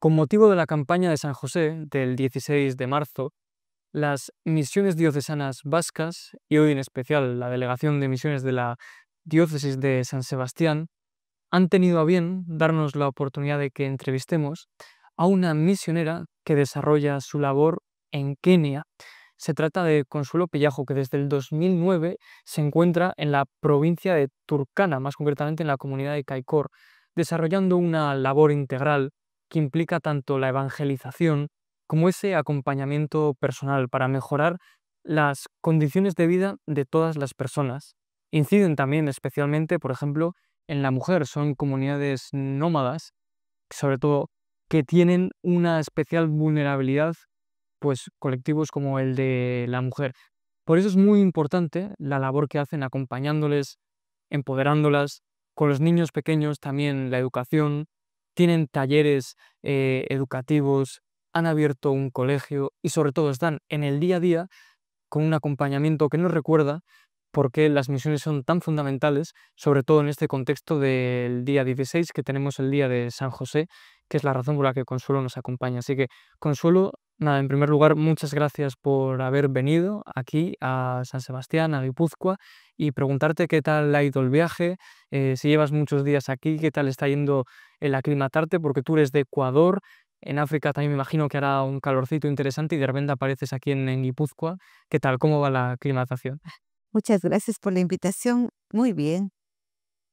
Con motivo de la campaña de San José del 16 de marzo, las misiones diocesanas vascas, y hoy en especial la Delegación de Misiones de la Diócesis de San Sebastián, han tenido a bien darnos la oportunidad de que entrevistemos a una misionera que desarrolla su labor en Kenia. Se trata de Consuelo Pellajo, que desde el 2009 se encuentra en la provincia de Turkana, más concretamente en la comunidad de Kaikor, desarrollando una labor integral que implica tanto la evangelización como ese acompañamiento personal para mejorar las condiciones de vida de todas las personas. Inciden también especialmente, por ejemplo, en la mujer. Son comunidades nómadas, sobre todo, que tienen una especial vulnerabilidad, pues colectivos como el de la mujer. Por eso es muy importante la labor que hacen acompañándoles, empoderándolas, con los niños pequeños también la educación, tienen talleres educativos, han abierto un colegio y sobre todo están en el día a día con un acompañamiento que nos recuerda por qué las misiones son tan fundamentales, sobre todo en este contexto del día 16, que tenemos el día de San José, que es la razón por la que Consuelo nos acompaña. Así que, Consuelo, nada, en primer lugar, muchas gracias por haber venido aquí a San Sebastián, a Guipúzcoa, y preguntarte qué tal ha ido el viaje, si llevas muchos días aquí, qué tal está yendo el aclimatarte, porque tú eres de Ecuador. En África también me imagino que hará un calorcito interesante y de repente apareces aquí en Guipúzcoa. ¿Qué tal? ¿Cómo va la aclimatación? Muchas gracias por la invitación. Muy bien.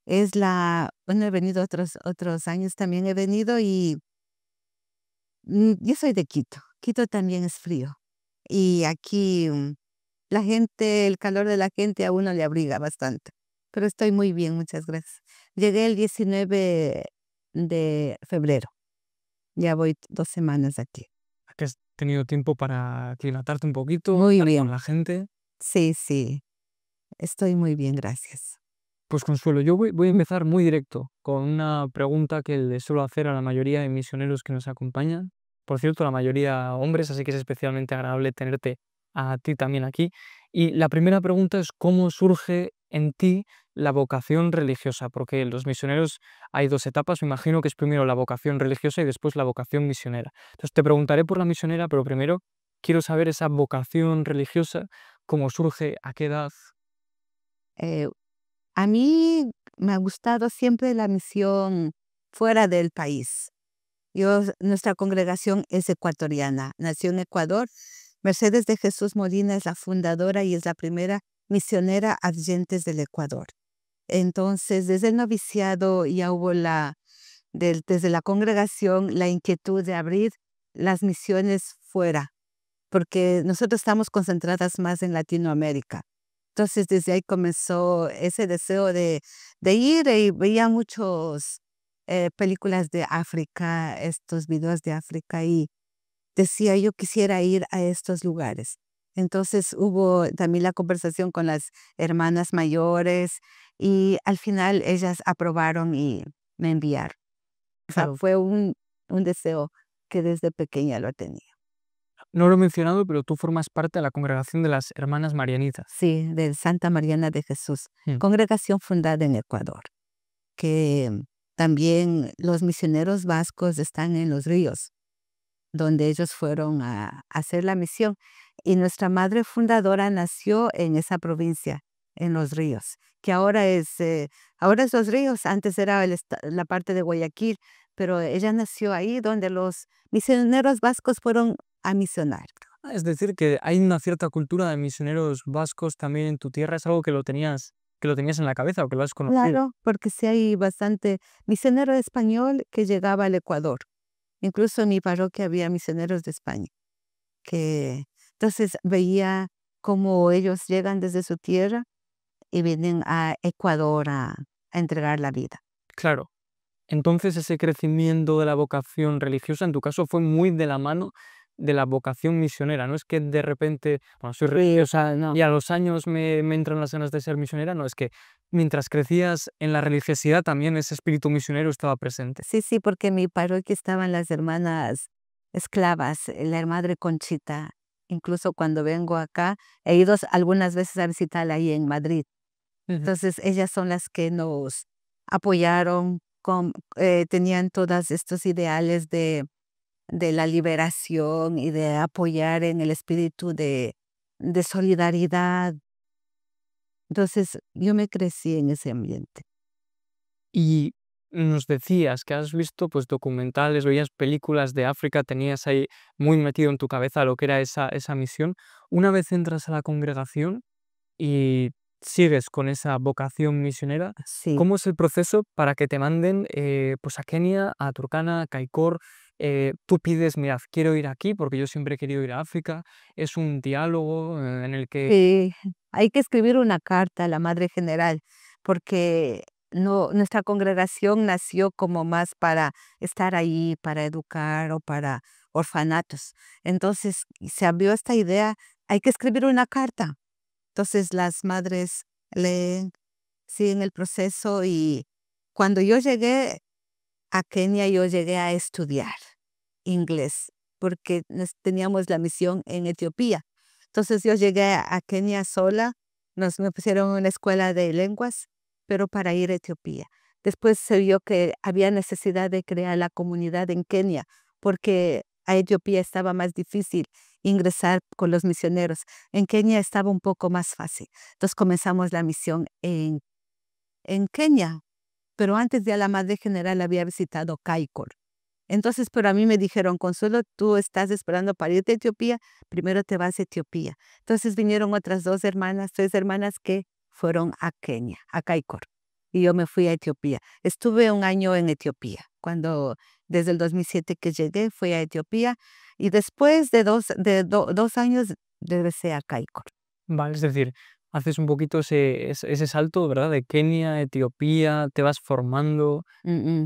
Bueno, he venido otros años también he venido y yo soy de Quito. Quito también es frío. Y aquí la gente, el calor de la gente a uno le abriga bastante. Pero estoy muy bien, muchas gracias. Llegué el 19 de febrero. Ya voy 2 semanas aquí. Que has tenido tiempo para aclimatarte un poquito, Muy estar con bien. la gente. Sí, sí. Estoy muy bien, gracias. Pues Consuelo, yo voy a empezar muy directo con una pregunta que le suelo hacer a la mayoría de misioneros que nos acompañan. Por cierto, la mayoría hombres, así que es especialmente agradable tenerte a ti también aquí. Y la primera pregunta es cómo surge en ti la vocación religiosa, porque en los misioneros hay dos etapas. Me imagino que es primero la vocación religiosa y después la vocación misionera. Entonces te preguntaré por la misionera, pero primero quiero saber esa vocación religiosa, cómo surge, a qué edad. Eh, A mí me ha gustado siempre la misión fuera del país. Nuestra congregación es ecuatoriana, nació en Ecuador. Mercedes de Jesús Molina es la fundadora y es la primera misionera Argentes del Ecuador. Entonces, desde el noviciado ya hubo desde la congregación la inquietud de abrir las misiones fuera, porque nosotros estamos concentradas más en Latinoamérica. Entonces, desde ahí comenzó ese deseo de ir y veía muchos películas de África, estos videos de África y decía yo quisiera ir a estos lugares. Entonces hubo también la conversación con las hermanas mayores y al final ellas aprobaron y me enviaron. O sea, Claro. fue un deseo que desde pequeña lo tenía. No lo he mencionado, pero tú formas parte de la congregación de las Hermanas Marianitas. Sí, de Santa Mariana de Jesús, Mm. congregación fundada en Ecuador, que también los misioneros vascos están en Los Ríos, donde ellos fueron a hacer la misión. Y nuestra madre fundadora nació en esa provincia, en Los Ríos, que ahora es Los Ríos, antes era la parte de Guayaquil, pero ella nació ahí donde los misioneros vascos fueron a misionar. Es decir, que hay una cierta cultura de misioneros vascos también en tu tierra. ¿Es algo que lo tenías en la cabeza o que lo has conocido? Claro, porque sí hay bastante misionero español que llegaba al Ecuador. Incluso en mi parroquia había misioneros de España, que entonces veía cómo ellos llegan desde su tierra y vienen a Ecuador a entregar la vida. Claro. Entonces, ese crecimiento de la vocación religiosa, en tu caso, fue muy de la mano de la vocación misionera. No es que de repente, bueno, soy religiosa No. y a los años me entran las ganas de ser misionera. No, es que mientras crecías en la religiosidad, también ese espíritu misionero estaba presente. Sí, sí, porque en mi parroquia estaban las hermanas esclavas, la hermadre Conchita. Incluso cuando vengo acá, he ido algunas veces a visitarla ahí en Madrid. Ujú. Entonces, ellas son las que nos apoyaron, tenían todos estos ideales de la liberación y de apoyar en el espíritu de solidaridad. Entonces, yo me crecí en ese ambiente. Y nos decías que has visto, pues, documentales, veías películas de África, tenías ahí muy metido en tu cabeza lo que era esa misión. Una vez entras a la congregación y sigues con esa vocación misionera, Sí, ¿cómo es el proceso para que te manden, pues, a Kenia, a Turkana, a Kaikour? Tú pides: "Mirad, quiero ir aquí porque yo siempre he querido ir a África". ¿Es un diálogo, en el que sí, hay que escribir una carta a la Madre General, porque no, nuestra congregación nació como más para estar ahí, para educar o para orfanatos. Entonces, se abrió esta idea, hay que escribir una carta. Entonces, las madres leen, siguen el proceso y cuando yo llegué a Kenia, yo llegué a estudiar inglés, porque teníamos la misión en Etiopía. Entonces yo llegué a Kenia sola, me pusieron en una escuela de lenguas, pero para ir a Etiopía. Después se vio que había necesidad de crear la comunidad en Kenia, porque a Etiopía estaba más difícil ingresar con los misioneros. En Kenia estaba un poco más fácil. Entonces comenzamos la misión en Kenia, pero antes ya la Madre General había visitado Kaikour. Entonces, pero a mí me dijeron: "Consuelo, tú estás esperando para irte a Etiopía, primero te vas a Etiopía". Entonces vinieron otras 2 hermanas, 3 hermanas que fueron a Kenia, a Kaikour, y yo me fui a Etiopía. Estuve un año en Etiopía, desde el 2007 que llegué, fui a Etiopía, y después de 2 años regresé a Kaikour. vale, es decir, haces un poquito ese salto, ¿verdad? De Kenia a Etiopía, te vas formando.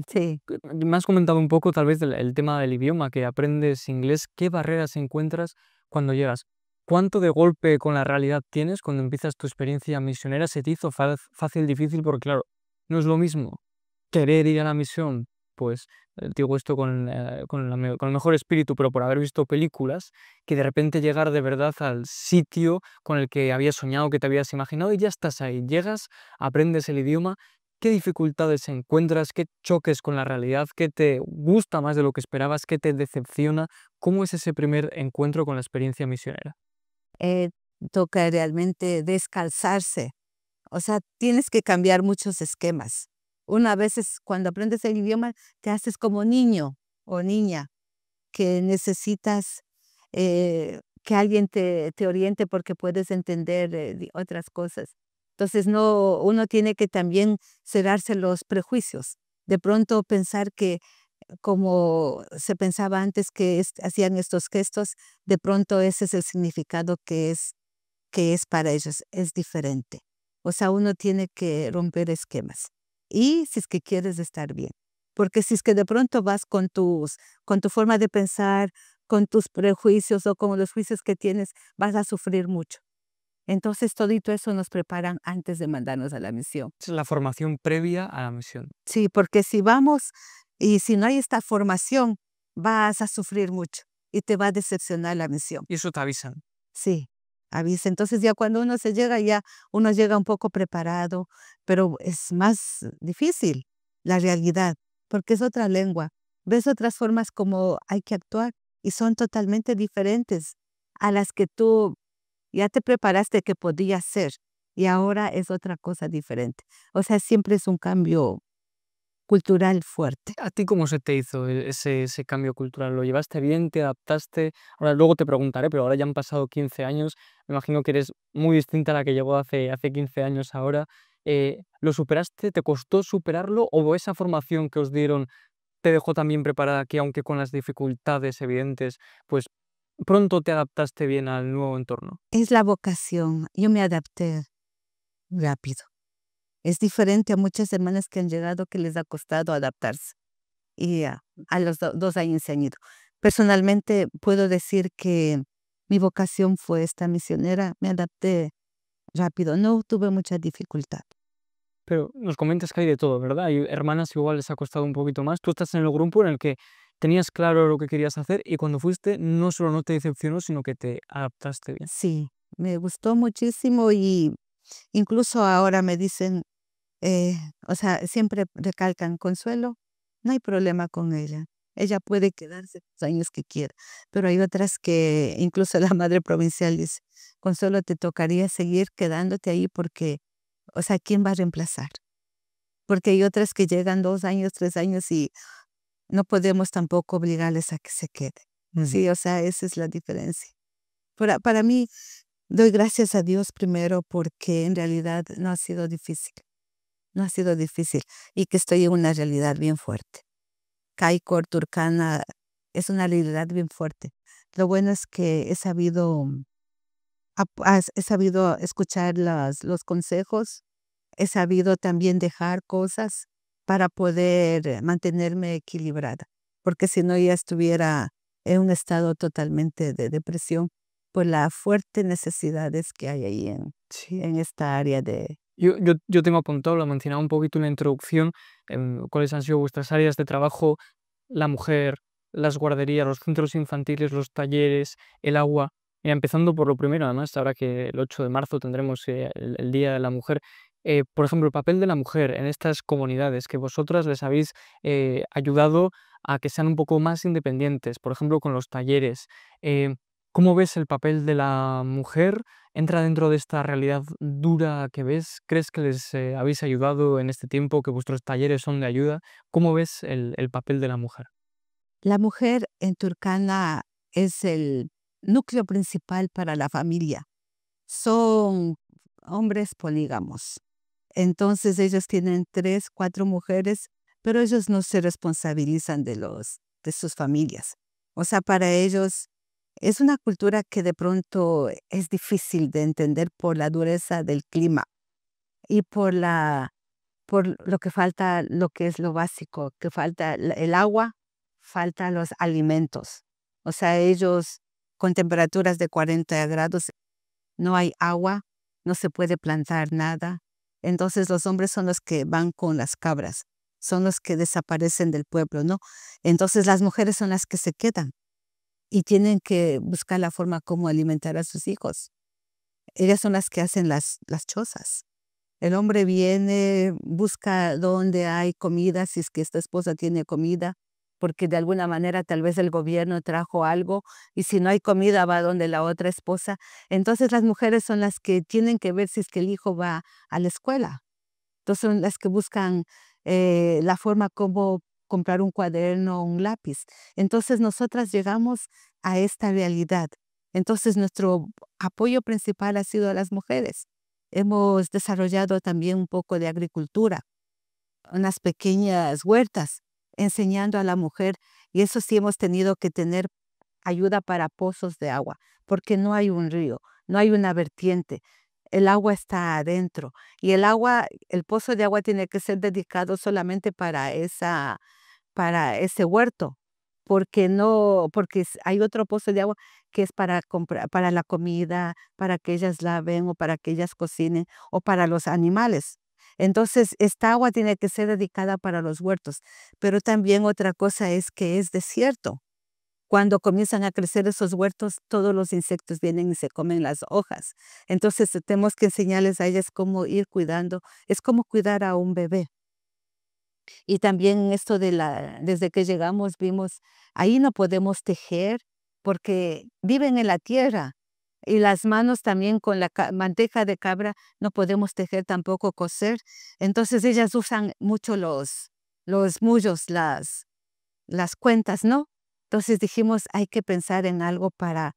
Sí. Me has comentado un poco tal vez del el tema del idioma, que aprendes inglés. ¿Qué barreras encuentras cuando llegas? ¿Cuánto de golpe con la realidad tienes cuando empiezas tu experiencia misionera? ¿Se te hizo fácil, difícil? Porque claro, no es lo mismo querer ir a la misión, pues, digo esto con el mejor espíritu, pero por haber visto películas, que de repente llegar de verdad al sitio con el que habías soñado, que te habías imaginado y ya estás ahí. Llegas, aprendes el idioma. ¿Qué dificultades encuentras? ¿Qué choques con la realidad? ¿Qué te gusta más de lo que esperabas? ¿Qué te decepciona? ¿Cómo es ese primer encuentro con la experiencia misionera? Eh, Toca realmente descalzarse. O sea, tienes que cambiar muchos esquemas. Una vez cuando aprendes el idioma, te haces como niño o niña, que necesitas que alguien te oriente porque puedes entender otras cosas. Entonces, no, uno tiene que también cerrarse los prejuicios. De pronto pensar que como se pensaba antes que hacían estos gestos, de pronto ese es el significado que es para ellos, es diferente. O sea, uno tiene que romper esquemas. Y si es que quieres estar bien. Porque si es que de pronto vas con tu forma de pensar, con tus prejuicios o con los juicios que tienes, vas a sufrir mucho. Entonces, todito eso nos preparan antes de mandarnos a la misión. Es la formación previa a la misión. Sí, porque si vamos y si no hay esta formación, vas a sufrir mucho y te va a decepcionar la misión. Y eso te avisan. Sí, avisa. Entonces ya cuando uno se llega, ya uno llega un poco preparado, pero es más difícil la realidad, porque es otra lengua. Ves otras formas como hay que actuar y son totalmente diferentes a las que tú ya te preparaste que podías ser y ahora es otra cosa diferente. O sea, siempre es un cambio cultural fuerte. ¿A ti cómo se te hizo ese cambio cultural? ¿Lo llevaste bien? ¿Te adaptaste? Ahora luego te preguntaré, pero ahora ya han pasado 15 años. Me imagino que eres muy distinta a la que llegó hace 15 años ahora. ¿Lo superaste? ¿Te costó superarlo? ¿O esa formación que os dieron te dejó también preparada que, aunque con las dificultades evidentes, pues pronto te adaptaste bien al nuevo entorno? Es la vocación. Yo me adapté rápido. Es diferente a muchas hermanas que han llegado que les ha costado adaptarse y a los 2 años se han ido. Personalmente puedo decir que mi vocación fue esta misionera, me adapté rápido, no tuve mucha dificultad. Pero nos comentas que hay de todo, ¿verdad? Hay hermanas igual les ha costado un poquito más. Tú estás en el grupo en el que tenías claro lo que querías hacer y cuando fuiste no solo no te decepcionó, sino que te adaptaste bien. Sí, me gustó muchísimo y incluso ahora me dicen, eh, o sea, siempre recalcan, Consuelo, no hay problema con ella. ella puede quedarse los años que quiera, pero hay otras que incluso la madre provincial dice, Consuelo, te tocaría seguir quedándote ahí porque, o sea, ¿quién va a reemplazar? Porque hay otras que llegan 2 años, 3 años y no podemos tampoco obligarles a que se quede. Ujú. Sí, o sea, esa es la diferencia. Para mí, doy gracias a Dios primero porque en realidad no ha sido difícil, no ha sido difícil y que estoy en una realidad bien fuerte. Caicor, Turkana, es una realidad bien fuerte. Lo bueno es que he sabido escuchar los consejos, he sabido también dejar cosas para poder mantenerme equilibrada, porque si no ya estuviera en un estado totalmente de depresión por las fuertes necesidades que hay ahí Sí. en esta área de... Yo tengo apuntado, lo mencionaba un poquito en la introducción, cuáles han sido vuestras áreas de trabajo, la mujer, las guarderías, los centros infantiles, los talleres, el agua. Mira, empezando por lo primero, además, ahora que el 8 de marzo tendremos el Día de la Mujer. Por ejemplo, el papel de la mujer en estas comunidades, que vosotras les habéis ayudado a que sean un poco más independientes, por ejemplo, con los talleres. Eh, ¿Cómo ves el papel de la mujer? ¿Entra dentro de esta realidad dura que ves? ¿Crees que les habéis ayudado en este tiempo, que vuestros talleres son de ayuda? ¿Cómo ves el papel de la mujer? La mujer en Turkana es el núcleo principal para la familia. Son hombres polígamos. Entonces ellos tienen 3, 4 mujeres, pero ellos no se responsabilizan de sus familias. O sea, para ellos es una cultura que de pronto es difícil de entender por la dureza del clima y por lo que falta, lo que es lo básico, que falta el agua, falta los alimentos. O sea, ellos con temperaturas de 40 grados no hay agua, no se puede plantar nada. Entonces los hombres son los que van con las cabras, son los que desaparecen del pueblo, ¿no? Entonces las mujeres son las que se quedan y tienen que buscar la forma como alimentar a sus hijos. Ellas son las que hacen las chozas. El hombre viene, busca dónde hay comida, si es que esta esposa tiene comida, porque de alguna manera tal vez el gobierno trajo algo y si no hay comida va donde la otra esposa. Entonces las mujeres son las que tienen que ver si es que el hijo va a la escuela. Entonces son las que buscan la forma como comprar un cuaderno o un lápiz. Entonces nosotras llegamos a esta realidad. Entonces nuestro apoyo principal ha sido a las mujeres. Hemos desarrollado también un poco de agricultura, unas pequeñas huertas, enseñando a la mujer, y eso sí hemos tenido que tener ayuda para pozos de agua, porque no hay un río, no hay una vertiente, el agua está adentro, y el pozo de agua tiene que ser dedicado solamente para ese huerto, porque no, porque hay otro pozo de agua que es para comprar, para la comida, para que ellas laven o para que ellas cocinen o para los animales. Entonces, esta agua tiene que ser dedicada para los huertos. Pero también otra cosa es que es desierto. Cuando comienzan a crecer esos huertos, todos los insectos vienen y se comen las hojas. Entonces, tenemos que enseñarles a ellas cómo ir cuidando. Es como cuidar a un bebé. Y también esto desde que llegamos vimos, ahí no podemos tejer porque viven en la tierra y las manos también con la manteca de cabra no podemos tejer tampoco coser. Entonces ellas usan mucho los mullos, las cuentas, ¿no? Entonces dijimos, hay que pensar en algo para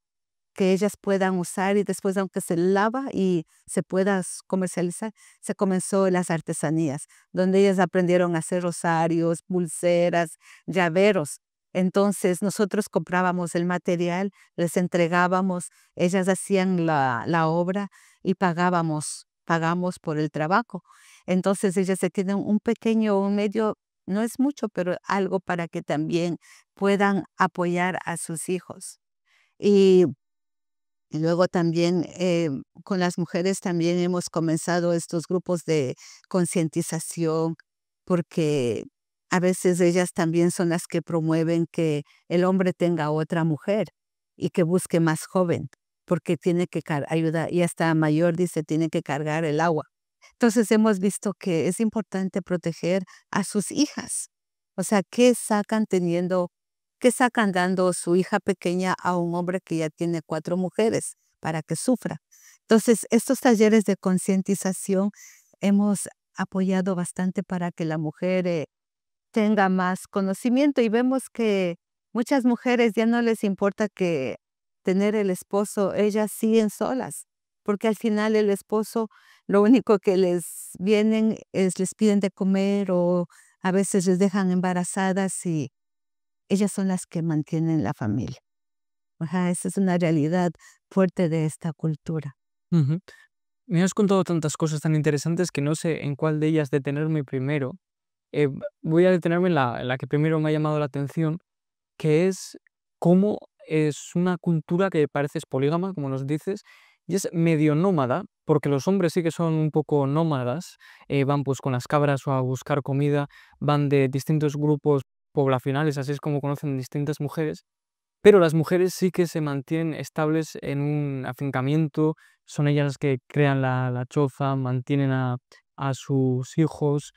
que ellas puedan usar y después, aunque se lava y se pueda comercializar, se comenzó las artesanías, donde ellas aprendieron a hacer rosarios, pulseras, llaveros. Entonces nosotros comprábamos el material, les entregábamos, ellas hacían la obra y pagamos por el trabajo. Entonces ellas se tienen un pequeño, un medio, no es mucho, pero algo para que también puedan apoyar a sus hijos. Y y luego también con las mujeres también hemos comenzado estos grupos de concientización porque a veces ellas también son las que promueven que el hombre tenga otra mujer y que busque más joven porque tiene que ayudar y hasta mayor dice tiene que cargar el agua. Entonces hemos visto que es importante proteger a sus hijas. O sea, ¿qué sacan teniendo ¿qué sacan dando su hija pequeña a un hombre que ya tiene 4 mujeres para que sufra? Entonces, estos talleres de concientización hemos apoyado bastante para que la mujer tenga más conocimiento y vemos que muchas mujeres ya no les importa que tener el esposo, ellas siguen solas, porque al final el esposo lo único que les vienen es les piden de comer o a veces les dejan embarazadas y ellas son las que mantienen la familia. Ajá, esa es una realidad fuerte de esta cultura. Ujú. Me has contado tantas cosas tan interesantes que no sé en cuál de ellas detenerme primero. Voy a detenerme en la que primero me ha llamado la atención, que es cómo es una cultura que parece es polígama, como nos dices, y es medio nómada, porque los hombres sí que son un poco nómadas, van pues con las cabras o a buscar comida, van de distintos grupos poblacionales, así es como conocen distintas mujeres, pero las mujeres sí que se mantienen estables en un afincamiento, son ellas las que crean la choza, mantienen a sus hijos.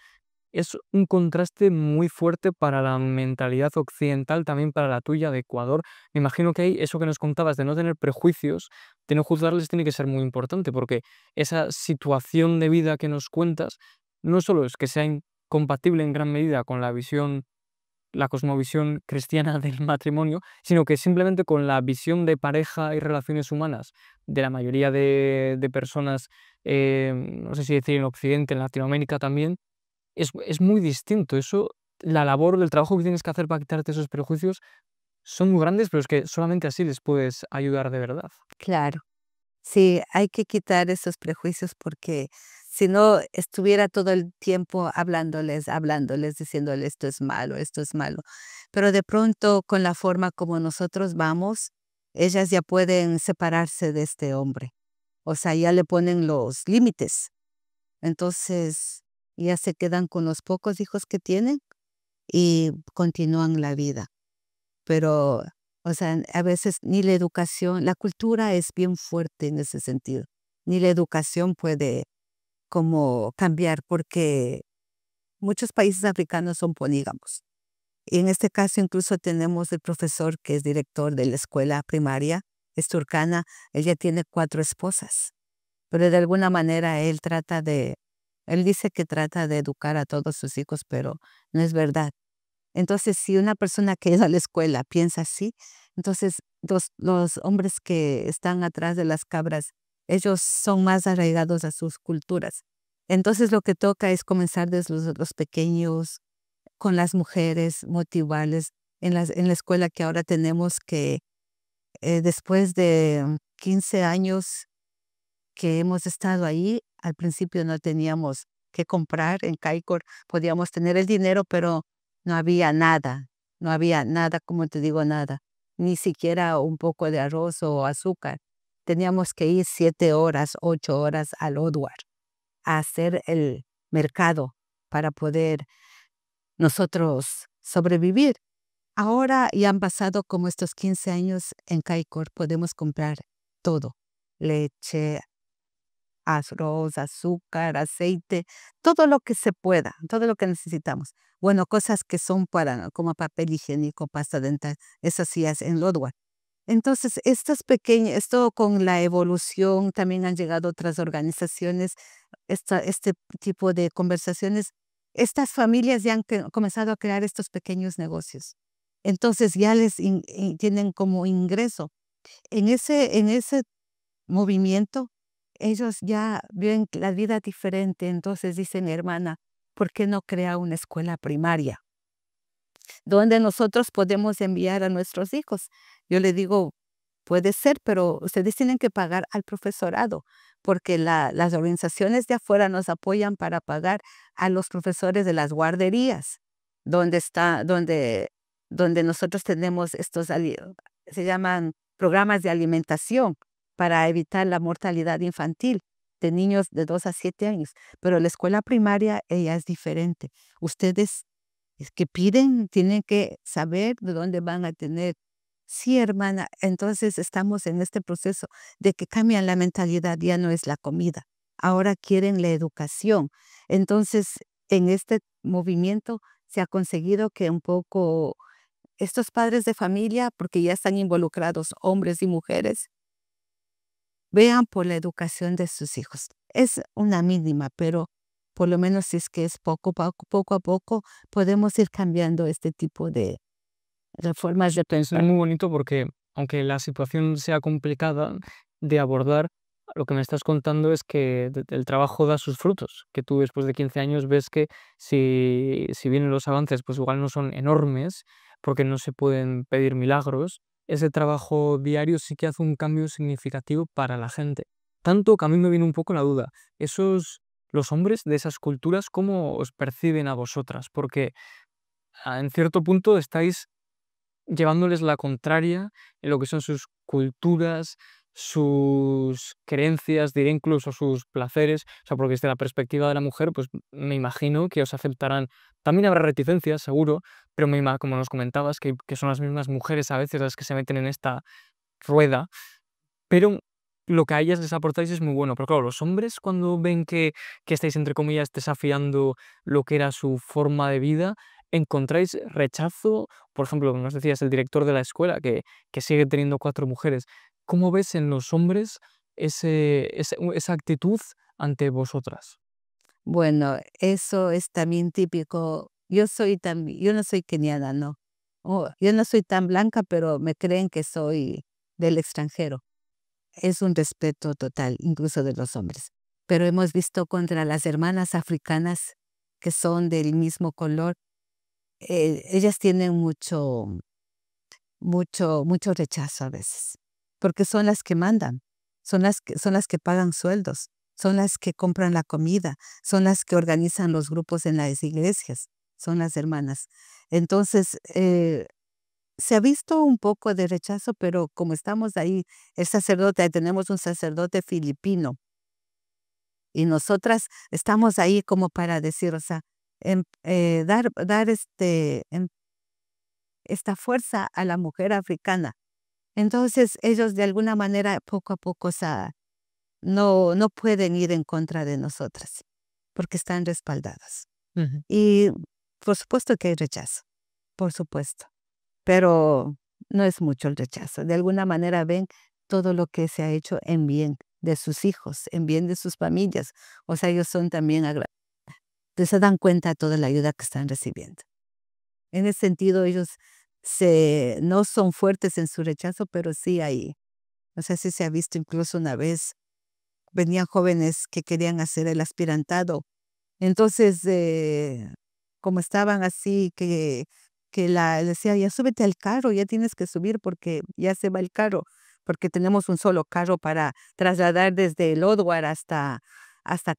Es un contraste muy fuerte para la mentalidad occidental, también para la tuya de Ecuador. Me imagino que ahí eso que nos contabas de no tener prejuicios, de no juzgarles, tiene que ser muy importante, porque esa situación de vida que nos cuentas no solo es que sea incompatible en gran medida con la visión, la cosmovisión cristiana del matrimonio, sino que simplemente con la visión de pareja y relaciones humanas de la mayoría de personas, no sé si decir en Occidente, en Latinoamérica también, es muy distinto. Eso, la labor del trabajo que tienes que hacer para quitarte esos prejuicios son muy grandes, pero es que solamente así les puedes ayudar de verdad. Claro. Sí, hay que quitar esos prejuicios porque si no estuviera todo el tiempo hablándoles, hablándoles, diciéndoles esto es malo, esto es malo. Pero de pronto, con la forma como nosotros vamos, ellas ya pueden separarse de este hombre. O sea, ya le ponen los límites. Entonces, ya se quedan con los pocos hijos que tienen y continúan la vida. Pero, o sea, a veces ni la educación, la cultura es bien fuerte en ese sentido. Ni la educación puede como cambiar porque muchos países africanos son polígamos. Y en este caso incluso tenemos el profesor que es director de la escuela primaria, es turcana, él ya tiene 4 esposas, pero de alguna manera él dice que trata de educar a todos sus hijos, pero no es verdad. Entonces, si una persona que es a la escuela piensa así, entonces los hombres que están atrás de las cabras, ellos son más arraigados a sus culturas. Entonces, lo que toca es comenzar desde los pequeños, con las mujeres, motivarles. En la escuela que ahora tenemos que después de 15 años que hemos estado ahí, al principio no teníamos que comprar en Caicor, podíamos tener el dinero, pero no había nada, como te digo, nada, ni siquiera un poco de arroz o azúcar. Teníamos que ir 7 horas, 8 horas al Odwar a hacer el mercado para poder nosotros sobrevivir. Ahora ya han pasado como estos 15 años en Caicor, podemos comprar todo, leche, arroz, azúcar, aceite, todo lo que se pueda, todo lo que necesitamos. Bueno, cosas que son para, como papel higiénico, pasta dental, esas sí es en Lodwar. Entonces, estas pequeñas, esto con la evolución, también han llegado otras organizaciones, este tipo de conversaciones. Estas familias ya han comenzado a crear estos pequeños negocios. Entonces ya tienen como ingreso. En ese movimiento, ellos ya ven la vida diferente, entonces dicen, hermana, ¿por qué no crea una escuela primaria donde nosotros podemos enviar a nuestros hijos? Yo le digo, puede ser, pero ustedes tienen que pagar al profesorado, porque las organizaciones de afuera nos apoyan para pagar a los profesores de las guarderías, donde nosotros tenemos se llaman programas de alimentación para evitar la mortalidad infantil de niños de 2 a 7 años. Pero la escuela primaria, ella es diferente. Ustedes que piden, tienen que saber de dónde van a tener. Sí, hermana, entonces estamos en este proceso de que cambian la mentalidad, ya no es la comida, ahora quieren la educación. Entonces, en este movimiento se ha conseguido que un poco estos padres de familia, porque ya están involucrados hombres y mujeres, vean por la educación de sus hijos. Es una mínima, pero por lo menos si es que es poco a poco, podemos ir cambiando este tipo de reformas de Es pensar. muy bonito porque, aunque la situación sea complicada de abordar, lo que me estás contando es que el trabajo da sus frutos, que tú después de 15 años ves que si bien los avances pues igual no son enormes, porque no se pueden pedir milagros, ese trabajo diario sí que hace un cambio significativo para la gente. Tanto que a mí me viene un poco la duda, los hombres de esas culturas, ¿cómo os perciben a vosotras? Porque en cierto punto estáis llevándoles la contraria en lo que son sus culturas, sus creencias, diré incluso sus placeres. O sea, porque desde la perspectiva de la mujer, pues me imagino que os aceptarán. También habrá reticencias, seguro, pero como nos comentabas, que son las mismas mujeres a veces las que se meten en esta rueda, pero lo que a ellas les aportáis es muy bueno. Pero claro, los hombres cuando ven que estáis, entre comillas, desafiando lo que era su forma de vida, ¿encontráis rechazo? Por ejemplo, nos decías el director de la escuela que sigue teniendo 4 mujeres. ¿Cómo ves en los hombres esa actitud ante vosotras? Bueno, eso es también típico. Yo no soy keniana, no. Yo no soy tan blanca, pero me creen que soy del extranjero. Es un respeto total, incluso de los hombres. Pero hemos visto contra las hermanas africanas que son del mismo color, ellas tienen mucho rechazo a veces, porque son las que mandan, son las que pagan sueldos, son las que compran la comida, son las que organizan los grupos en las iglesias, son las hermanas. Entonces, se ha visto un poco de rechazo, pero como estamos ahí, tenemos un sacerdote filipino y nosotras estamos ahí como para decir, o sea, dar esta fuerza a la mujer africana. Entonces, ellos de alguna manera, poco a poco, o sea, no pueden ir en contra de nosotras, porque están respaldadas. Ujú. Y por supuesto que hay rechazo, por supuesto, pero no es mucho el rechazo. De alguna manera ven todo lo que se ha hecho en bien de sus hijos, en bien de sus familias. O sea, ellos son también se dan cuenta de toda la ayuda que están recibiendo. En ese sentido, ellos no son fuertes en su rechazo, pero sí hay. No sé si se ha visto incluso una vez, venían jóvenes que querían hacer el aspirantado. Entonces, como estaban así, decía, ya súbete al carro, ya tienes que subir porque ya se va el carro, porque tenemos un solo carro para trasladar desde el Odwar hasta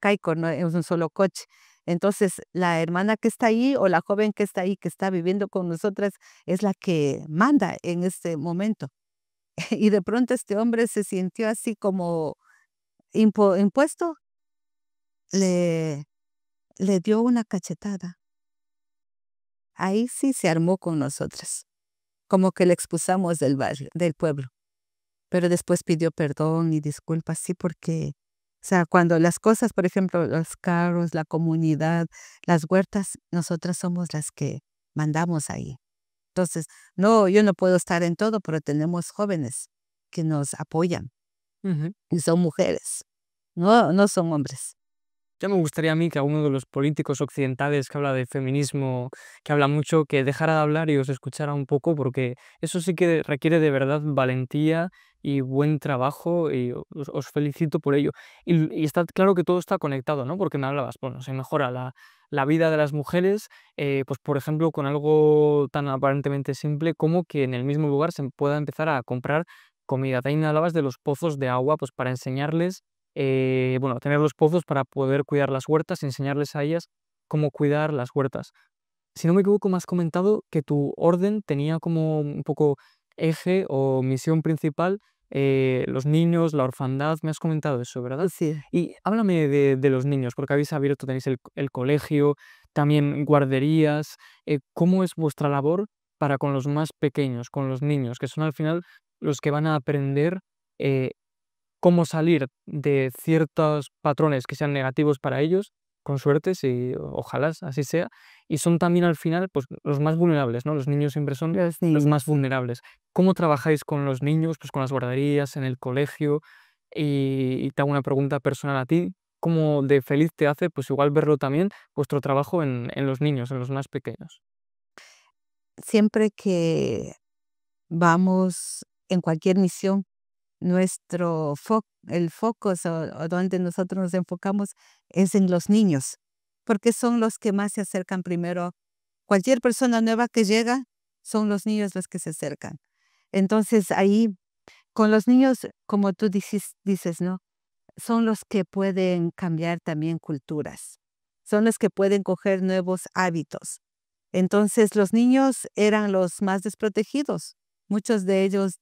Caico, no es un solo coche. Entonces, la hermana que está ahí o la joven que está ahí, que está viviendo con nosotras, es la que manda en este momento. Y de pronto este hombre se sintió así como impuesto, le, le dio una cachetada. Ahí sí se armó con nosotras, como que le expulsamos del barrio, del pueblo. Pero después pidió perdón y disculpas, sí, porque, o sea, cuando las cosas, por ejemplo, los carros, la comunidad, las huertas, nosotras somos las que mandamos ahí. Entonces, no, yo no puedo estar en todo, pero tenemos jóvenes que nos apoyan Ujú. y son mujeres, no son hombres. Ya me gustaría a mí que alguno de los políticos occidentales que habla de feminismo, que habla mucho, que dejara de hablar y os escuchara un poco, porque eso sí que requiere de verdad valentía y buen trabajo y os felicito por ello. Y está claro que todo está conectado, ¿no? Porque me hablabas, bueno, se mejora la vida de las mujeres, pues por ejemplo, con algo tan aparentemente simple como que en el mismo lugar se pueda empezar a comprar comida. También me hablabas de los pozos de agua, pues para enseñarles bueno, tener los pozos para poder cuidar las huertas y enseñarles a ellas cómo cuidar las huertas. Si no me equivoco, me has comentado que tu orden tenía como un poco eje o misión principal los niños, la orfandad, me has comentado eso, ¿verdad? Sí. Y háblame de los niños, porque habéis abierto, tenéis el colegio, también guarderías. ¿Cómo es vuestra labor para con los más pequeños, con los niños, que son al final los que van a aprender eh, cómo salir de ciertos patrones que sean negativos para ellos, con suerte, si ojalá así sea, y son también al final pues, los más vulnerables, ¿no? Los niños siempre son Los los niños. más vulnerables. ¿Cómo trabajáis con los niños, pues con las guarderías, en el colegio? Y te hago una pregunta personal a ti. ¿Cómo de feliz te hace, pues igual verlo también, vuestro trabajo en los niños, en los más pequeños? Siempre que vamos en cualquier misión, el foco o donde nosotros nos enfocamos es en los niños, porque son los que más se acercan primero. Cualquier persona nueva que llega, son los niños los que se acercan. Entonces ahí, con los niños, como tú dices, ¿no? Son los que pueden cambiar también culturas, son los que pueden coger nuevos hábitos. Entonces los niños eran los más desprotegidos, muchos de ellos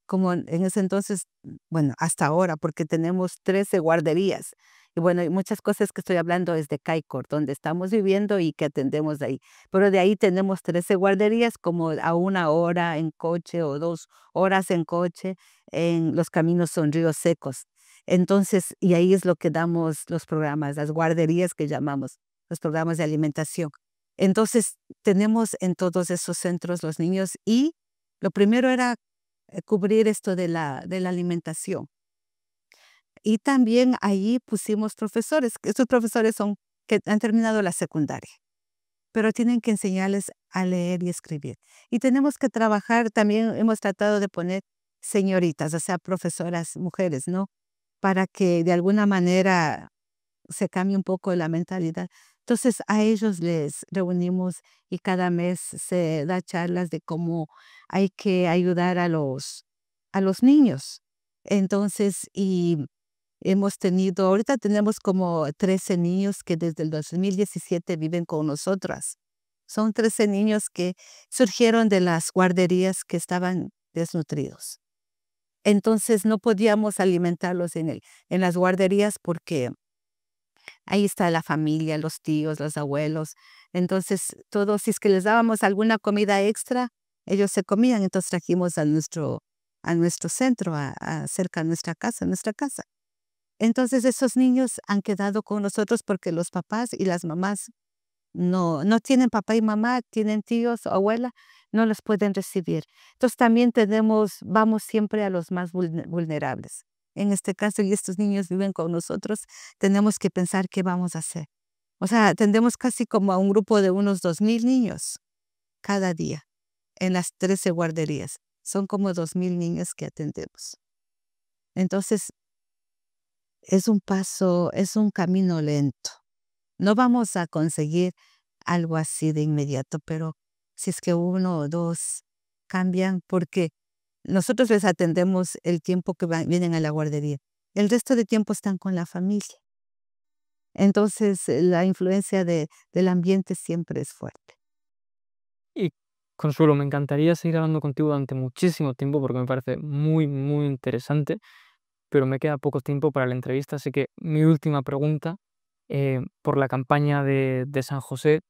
como en ese entonces, bueno, hasta ahora, porque tenemos 13 guarderías. Y bueno, hay muchas cosas que estoy hablando es de Caicor, donde estamos viviendo y que atendemos de ahí. Pero de ahí tenemos 13 guarderías, como a 1 hora en coche o 2 horas en coche. En los caminos son ríos secos. Entonces, y ahí es lo que damos los programas, las guarderías que llamamos, los programas de alimentación. Entonces, tenemos en todos esos centros los niños y lo primero era cubrir esto de la alimentación. Y también ahí pusimos profesores, que estos profesores son que han terminado la secundaria, pero tienen que enseñarles a leer y escribir. Y tenemos que trabajar, también hemos tratado de poner señoritas, o sea, profesoras mujeres, ¿no? Para que de alguna manera se cambie un poco la mentalidad. Entonces a ellos les reunimos y cada mes se da charlas de cómo hay que ayudar a los niños. Entonces, y ahorita tenemos como 13 niños que desde el 2017 viven con nosotras. Son 13 niños que surgieron de las guarderías que estaban desnutridos. Entonces no podíamos alimentarlos en las guarderías porque ahí está la familia, los tíos, los abuelos. Entonces, todos, si es que les dábamos alguna comida extra, ellos se comían. Entonces trajimos a nuestro centro, cerca de nuestra casa. Entonces, esos niños han quedado con nosotros porque los papás y las mamás no tienen papá y mamá, tienen tíos o abuela, no los pueden recibir. Entonces también vamos siempre a los más vulnerables. En este caso, y estos niños viven con nosotros, tenemos que pensar qué vamos a hacer. O sea, atendemos casi como a un grupo de unos 2000 niños cada día en las 13 guarderías. Son como 2000 niños que atendemos. Entonces, es un camino lento. No vamos a conseguir algo así de inmediato, pero si es que uno o dos cambian, porque nosotros les atendemos el tiempo que vienen a la guardería. El resto de tiempo están con la familia. Entonces, la influencia del ambiente siempre es fuerte. Y Consuelo, me encantaría seguir hablando contigo durante muchísimo tiempo porque me parece muy, muy interesante, pero me queda poco tiempo para la entrevista, así que mi última pregunta, por la campaña de San José,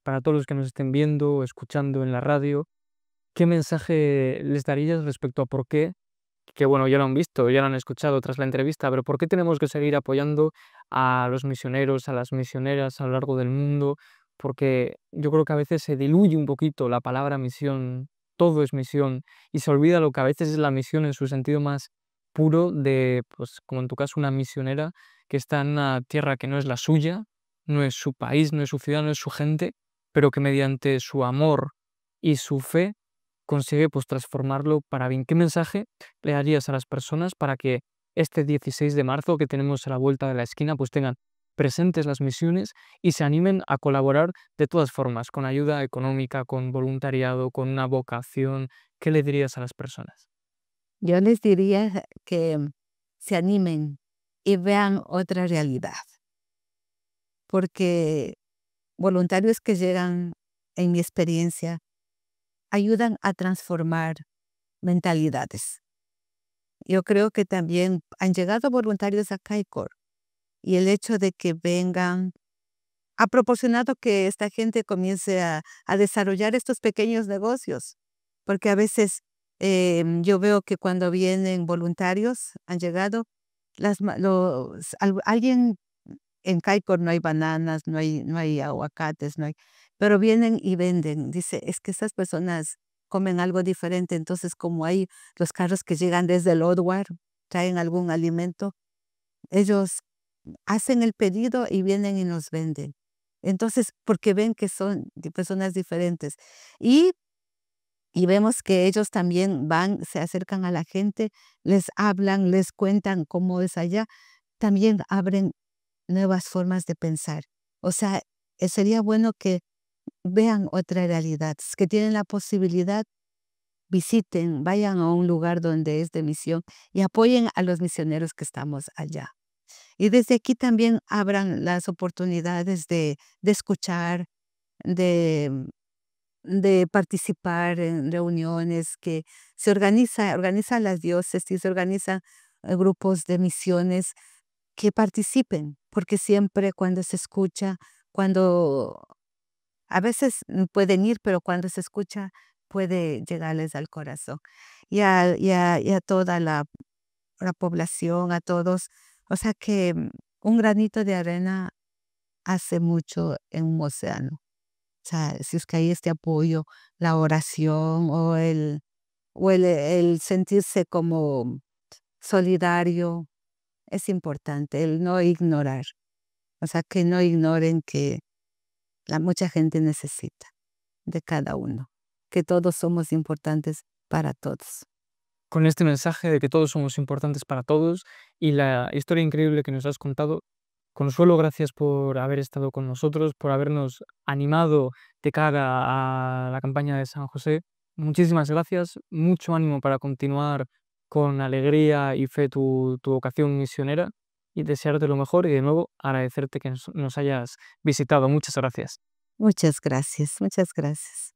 para todos los que nos estén viendo o escuchando en la radio, ¿qué mensaje les darías respecto a por qué? Que bueno, ya lo han visto, ya lo han escuchado tras la entrevista, pero ¿por qué tenemos que seguir apoyando a los misioneros, a las misioneras a lo largo del mundo? Porque yo creo que a veces se diluye un poquito la palabra misión, todo es misión, y se olvida lo que a veces es la misión en su sentido más puro de, pues como en tu caso, una misionera que está en una tierra que no es la suya, no es su país, no es su ciudad, no es su gente, pero que mediante su amor y su fe consigue pues transformarlo para bien. ¿Qué mensaje le darías a las personas para que este 16 de marzo que tenemos a la vuelta de la esquina pues tengan presentes las misiones y se animen a colaborar de todas formas, con ayuda económica, con voluntariado, con una vocación? ¿Qué le dirías a las personas? Yo les diría que se animen y vean otra realidad, porque voluntarios que llegan, en mi experiencia, ayudan a transformar mentalidades. Yo creo que también han llegado voluntarios a CAICOR y el hecho de que vengan ha proporcionado que esta gente comience a desarrollar estos pequeños negocios, porque a veces yo veo que cuando vienen voluntarios, han llegado, alguien en Caicor no hay bananas, no hay aguacates, no hay, pero vienen y venden. Dice, es que esas personas comen algo diferente, entonces como hay los carros que llegan desde el Odwar, traen algún alimento, ellos hacen el pedido y vienen y nos venden. Entonces, porque ven que son personas diferentes. Y, y vemos que ellos también van, se acercan a la gente, les hablan, les cuentan cómo es allá, también abren nuevas formas de pensar. O sea, sería bueno que vean otra realidad, que tienen la posibilidad, visiten, vayan a un lugar donde es de misión y apoyen a los misioneros que estamos allá. Y desde aquí también abran las oportunidades de escuchar, de, de participar en reuniones que organizan las diócesis, se organizan grupos de misiones que participen, porque siempre cuando se escucha, cuando a veces pueden ir, pero cuando se escucha puede llegarles al corazón y a toda la población, a todos. O sea que un granito de arena hace mucho en un océano. O sea, si es que hay este apoyo, la oración o el sentirse como solidario, es importante, el no ignorar. O sea, que no ignoren que mucha gente necesita de cada uno, que todos somos importantes para todos. Con este mensaje de que todos somos importantes para todos y la historia increíble que nos has contado, Consuelo, gracias por haber estado con nosotros, por habernos animado de cara a la campaña de San José. Muchísimas gracias, mucho ánimo para continuar con alegría y fe tu vocación misionera y desearte lo mejor y de nuevo agradecerte que nos hayas visitado. Muchas gracias. Muchas gracias, muchas gracias.